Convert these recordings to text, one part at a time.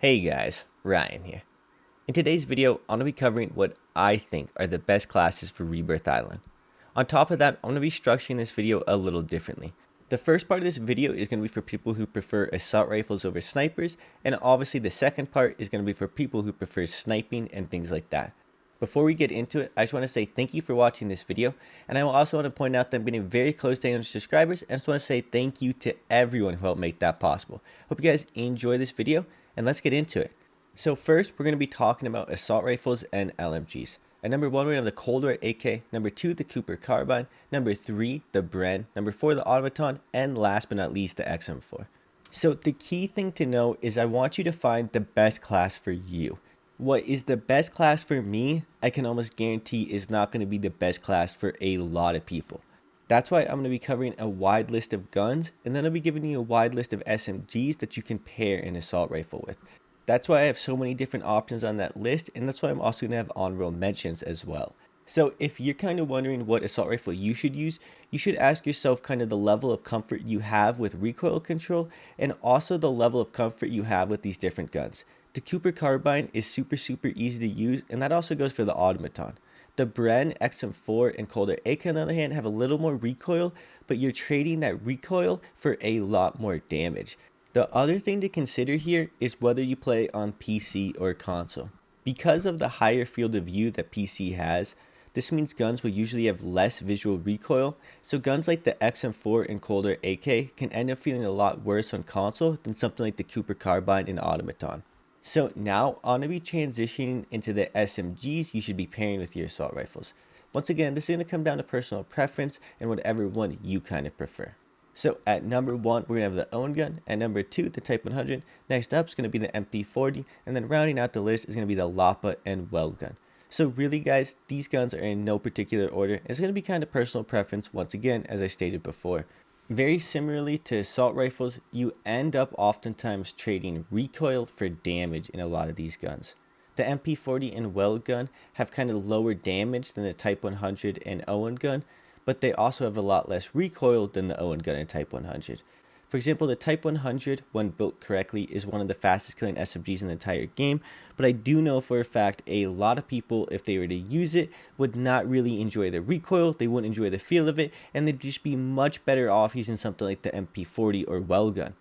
Hey guys, Ryan here. In today's video, I'm going to be covering what I think are the best classes for Rebirth Island. On top of that, I'm going to be structuring this video a little differently. The first part of this video is going to be for people who prefer assault rifles over snipers, and obviously the second part is going to be for people who prefer sniping and things like that. Before we get into it, I just want to say thank you for watching this video, and I also want to point out that I'm getting very close to 800 subscribers, and I just want to say thank you to everyone who helped make that possible. Hope you guys enjoy this video, and let's get into it. So first, we're going to be talking about assault rifles and LMGs. At number 1, we have the Cold War AK, number 2, the Cooper Carbine, number 3, the Bren, number 4, the Automaton, and last but not least, the XM4. So the key thing to know is I want you to find the best class for you. What is the best class for me, I can almost guarantee is not going to be the best class for a lot of people. That's why I'm going to be covering a wide list of guns, and then I'll be giving you a wide list of SMGs that you can pair an assault rifle with. That's why I have so many different options on that list, and that's why I'm also going to have honorable mentions as well. So if you're kind of wondering what assault rifle you should use, you should ask yourself kind of the level of comfort you have with recoil control, and also the level of comfort you have with these different guns. The Cooper Carbine is super easy to use, and that also goes for the Automaton. The Bren, XM4, and Cold War AK on the other hand have a little more recoil, but you're trading that recoil for a lot more damage. The other thing to consider here is whether you play on PC or console. Because of the higher field of view that PC has, this means guns will usually have less visual recoil, so guns like the XM4 and Cold War AK can end up feeling a lot worse on console than something like the Cooper Carbine and Automaton. So now I'm going to be transitioning into the SMGs you should be pairing with your assault rifles. Once again, this is going to come down to personal preference and whatever one you kind of prefer. So at number 1, we're going to have the Owen gun. At number 2, the Type 100. Next up is going to be the MP40. And then rounding out the list is going to be the LAPA and Welgun. So really guys, these guns are in no particular order. It's going to be kind of personal preference once again, as I stated before. Very similarly to assault rifles, you end up oftentimes trading recoil for damage in a lot of these guns. The MP40 and Welgun have kind of lower damage than the Type 100 and Owen gun, but they also have a lot less recoil than the Owen gun and Type 100. For example, the Type 100, when built correctly, is one of the fastest killing SMGs in the entire game, but I do know for a fact a lot of people, if they were to use it, would not really enjoy the recoil, they wouldn't enjoy the feel of it, and they'd just be much better off using something like the MP40 or Welgun.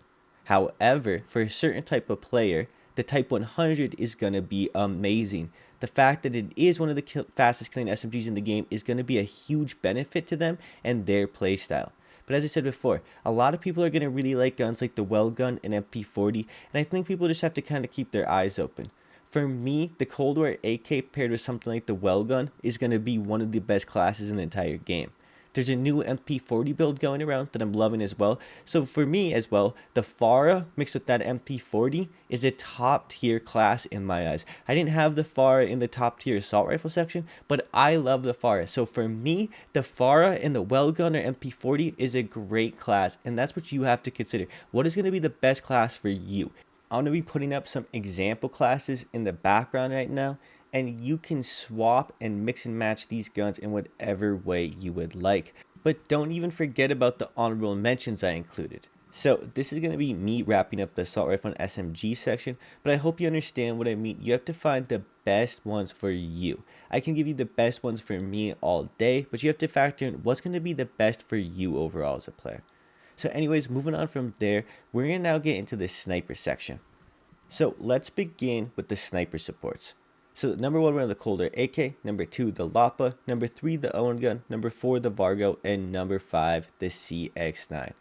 However, for a certain type of player, the Type 100 is going to be amazing. The fact that it is one of the fastest killing SMGs in the game is going to be a huge benefit to them and their playstyle. But as I said before, a lot of people are going to really like guns like the Welgun and MP40, and I think people just have to kind of keep their eyes open. For me, the Cold War AK paired with something like the Welgun is going to be one of the best classes in the entire game. There's a new MP40 build going around that I'm loving as well. So for me as well, the FARA mixed with that MP40 is a top tier class in my eyes. I didn't have the FARA in the top tier assault rifle section, but I love the FARA. So for me, the FARA and the Welgun or MP40 is a great class, and that's what you have to consider. What is going to be the best class for you? I'm going to be putting up some example classes in the background right now, and you can swap and mix and match these guns in whatever way you would like. But don't even forget about the honorable mentions I included. So this is going to be me wrapping up the assault rifle and SMG section, but I hope you understand what I mean. You have to find the best ones for you. I can give you the best ones for me all day, but you have to factor in what's going to be the best for you overall as a player. So anyways, moving on from there, we're going to now get into the sniper section. So let's begin with the sniper supports. So number 1, we have the Cold War AK, number 2, the LAPA, number 3, the Owen gun, number 4, the Vargo, and number 5, the CX9.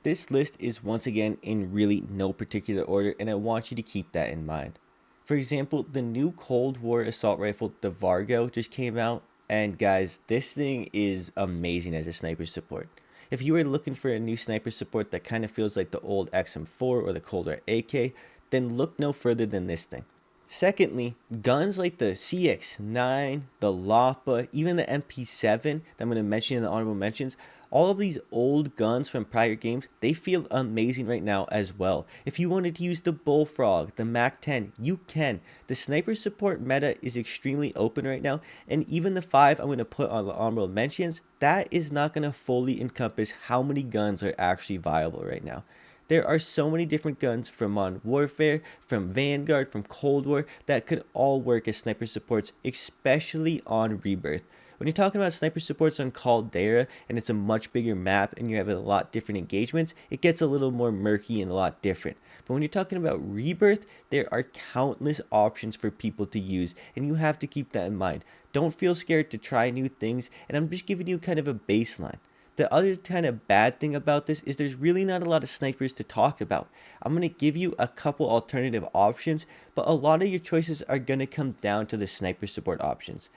This list is once again in really no particular order, and I want you to keep that in mind. For example, the new Cold War assault rifle, the Vargo, just came out, and guys, this thing is amazing as a sniper support. If you are looking for a new sniper support that kind of feels like the old XM4 or the Cold War AK, then look no further than this thing. Secondly, guns like the CX9, the LAPA, even the MP7 that I'm going to mention in the honorable mentions, all of these old guns from prior games, they feel amazing right now as well. If you wanted to use the Bullfrog, the MAC-10, you can. The sniper support meta is extremely open right now, and even the 5 I'm going to put on the honorable mentions, that is not going to fully encompass how many guns are actually viable right now. There are so many different guns from Modern Warfare, from Vanguard, from Cold War that could all work as sniper supports, especially on Rebirth. When you're talking about sniper supports on Caldera and it's a much bigger map and you have a lot different engagements, it gets a little more murky and a lot different. But when you're talking about Rebirth, there are countless options for people to use, and you have to keep that in mind. Don't feel scared to try new things, and I'm just giving you kind of a baseline. The other kind of bad thing about this is there's really not a lot of snipers to talk about. I'm going to give you a couple alternative options, but a lot of your choices are going to come down to the sniper support options.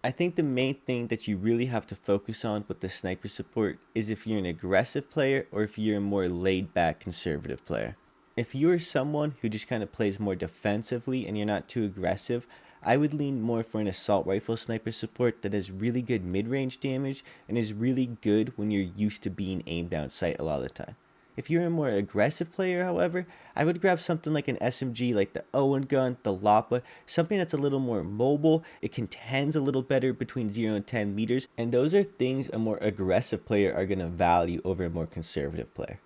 I think the main thing that you really have to focus on with the sniper support is if you're an aggressive player or if you're a more laid back conservative player. If you're someone who just kind of plays more defensively and you're not too aggressive, I would lean more for an assault rifle sniper support that has really good mid-range damage and is really good when you're used to being aimed down sight a lot of the time. If you're a more aggressive player, however, I would grab something like an SMG like the Owen gun, the LAPA, something that's a little more mobile, it contends a little better between 0 and 10 meters, and those are things a more aggressive player are going to value over a more conservative player.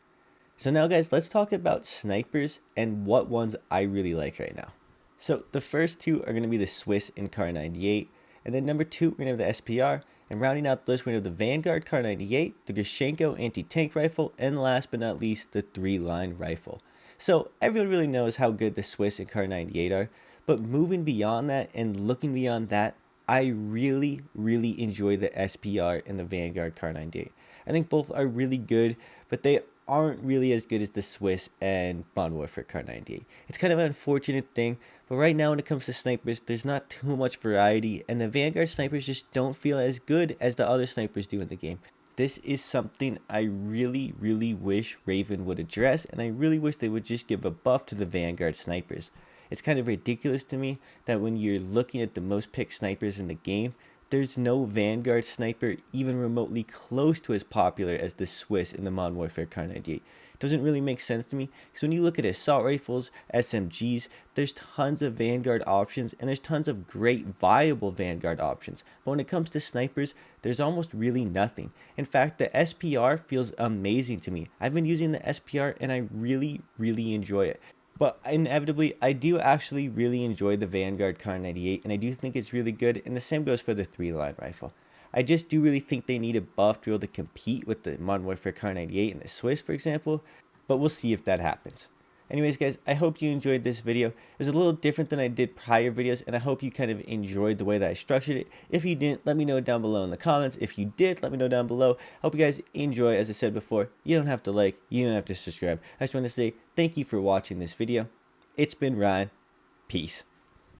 So now guys, let's talk about snipers and what ones I really like right now. So the first two are going to be the Swiss and Kar 98, and then number 2 we're going to have the SPR, and rounding out the list we're going to have the Vanguard Kar 98, the Grashenko anti-tank rifle, and last but not least the 3-line rifle. So everyone really knows how good the Swiss and Kar 98 are, but moving beyond that and looking beyond that, I really enjoy the SPR and the Vanguard Kar 98. I think both are really good, but they aren't really as good as the Swiss and Modern Warfare Kar 98. It's kind of an unfortunate thing, but right now when it comes to snipers, there's not too much variety, and the Vanguard snipers just don't feel as good as the other snipers do in the game. This is something I really wish Raven would address, and I really wish they would just give a buff to the Vanguard snipers. It's kind of ridiculous to me that when you're looking at the most picked snipers in the game, there's no Vanguard sniper even remotely close to as popular as the Swiss in the Modern Warfare Kar 98. It doesn't really make sense to me, because when you look at assault rifles, SMGs, there's tons of Vanguard options, and there's tons of great viable Vanguard options. But when it comes to snipers, there's almost really nothing. In fact, the SPR feels amazing to me. I've been using the SPR, and I really enjoy it. But inevitably, I do actually really enjoy the Vanguard Kar 98, and I do think it's really good, and the same goes for the 3-line rifle. I just do really think they need a buff to be able to compete with the Modern Warfare Kar 98 and the Swiss, for example, but we'll see if that happens. Anyways, guys, I hope you enjoyed this video. It was a little different than I did prior videos, and I hope you kind of enjoyed the way that I structured it. If you didn't, let me know down below in the comments. If you did, let me know down below. Hope you guys enjoy. As I said before, you don't have to like, you don't have to subscribe. I just want to say thank you for watching this video. It's been Ryan. Peace.